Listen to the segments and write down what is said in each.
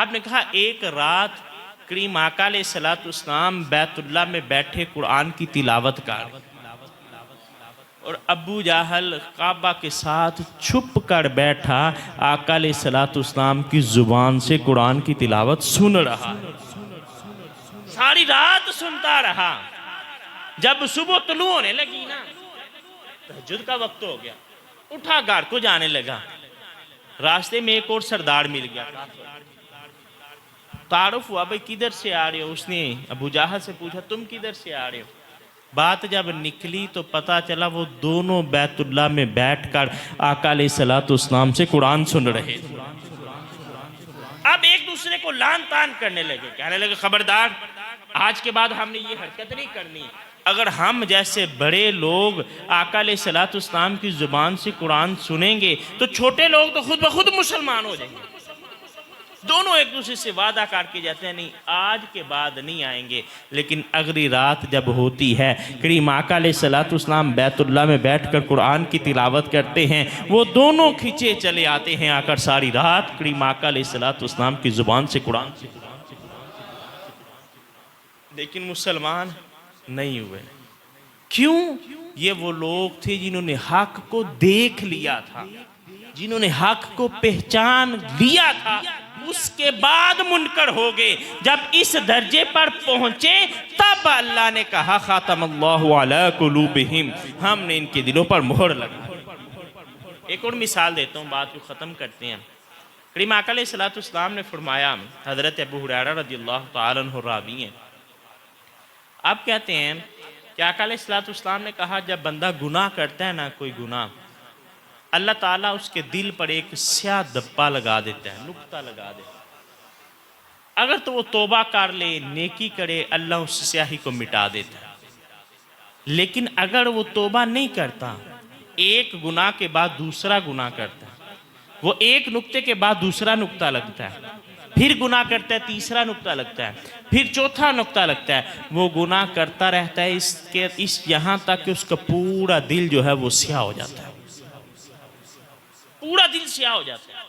आपने कहा एक रात करीम आका अलैहिस्सलाम बैतुल्लाह में बैठे कुरान की तिलावत कर, और अबू जाहल काबा के साथ छुप कर बैठा आका अलैहिस्सलाम की जुबान से कुरान की तिलावत सुन रहा, सारी रात सुनता रहा। जब सुबह तुलू होने लगी ना, तहज्जुद का वक्त हो गया, उठा घर को जाने लगा। रास्ते में एक और सरदार मिल गया, तारुफ हुआ, भाई किधर से आ रहे हो? उसने अबू जाहल से पूछा तुम किधर से आ रहे हो? बात जब निकली तो पता चला वो दोनों बैतुल्लाह में बैठकर आका अलैहिस्सलाम से कुरान सुन रहे थे। अब एक दूसरे को लान तान करने लगे, कहने लगे खबरदार, आज के बाद हमने ये हरकत नहीं करनी। अगर हम जैसे बड़े लोग आका अलैहिस्सलाम की जुबान से कुरान सुनेंगे तो छोटे लोग तो खुद ब खुद मुसलमान हो जाएंगे। दोनों एक दूसरे से वादा करके जाते हैं, नहीं आज के बाद नहीं आएंगे। लेकिन अगली रात जब होती है, करीम आका अलैहिस्सलाम बैतुल्लाह में बैठकर कुरान की तिलावत करते हैं, वो दोनों खींचे चले आते हैं, आकर सारी रात करीम आका अलैहिस्सलाम की जुबान से कुरान से। लेकिन मुसलमान नहीं हुए। क्यों? ये वो लोग थे जिन्होंने हक को देख लिया था, जिन्होंने हक को पहचान लिया था, उसके बाद मुनकर हो गए। जब इस दर्जे पर पहुंचे तब अल्लाह ने कहा खातमल्लाहु अला कुलूबिहिम, हमने इनके दिलों पर मोहर लगा। एक और मिसाल देता हूँ, बात को ख़त्म करते हैं। करीम आका अलैहिस्सलाम ने फरमाया, हज़रत अबू हुरैरा रज़ियल्लाहु तआला अन्हु रावी हैं, आप कहते हैं कि आका अलैहिस्सलाम ने कहा जब बंदा गुनाह करता है ना, कोई गुनाह, अल्लाह ताला उसके दिल पर एक स्याह धब्बा लगा देता है, नुक्ता लगा देता है। अगर तो वो तौबा कर ले, नेकी करे, अल्लाह उस स्याही को मिटा देता है। लेकिन अगर वो तौबा नहीं करता, एक गुनाह के बाद दूसरा गुनाह करता है, वो एक नुक्ते के बाद दूसरा नुक्ता लगता है, फिर गुनाह करता है, तीसरा नुक्ता लगता है, फिर चौथा नुक्ता लगता है, वो गुनाह करता रहता है इस यहाँ तक कि उसका पूरा दिल जो है वो स्याह हो जाता है, पूरा दिल स्याह हो जाता है।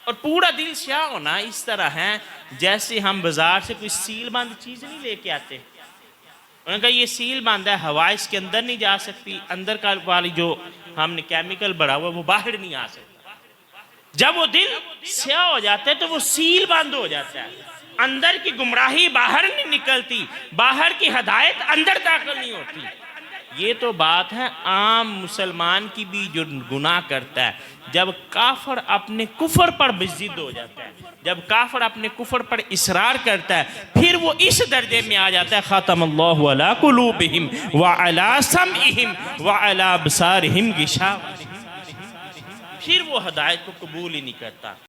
और पूरा दिल स्याह होना इस तरह है जैसे हम बाजार से कोई सील बंद चीज नहीं लेके आते। उन्होंने कहा ये सील बंद है, हवा इसके अंदर नहीं जा सकती, अंदर का वाली जो हमने केमिकल बढ़ा हुआ वो बाहर नहीं आ सकता। जब वो दिल स्याह हो जाता है तो वो सील बंद हो जाता है, अंदर की गुमराही बाहर नहीं निकलती, बाहर की हदायत अंदर दाखिल नहीं होती। ये तो बात है आम मुसलमान की भी जो गुनाह करता है। जब काफर अपने कुफर पर जिद हो जाता है, जब काफर अपने कुफर पर इसरार करता है, फिर वो इस दर्जे में आ जाता है खातमल्लाहु अला कुलूबिहिम व अला समइहिम व अला अबसारिहिम गिशावा, फिर वो हदायत को कबूल ही नहीं करता।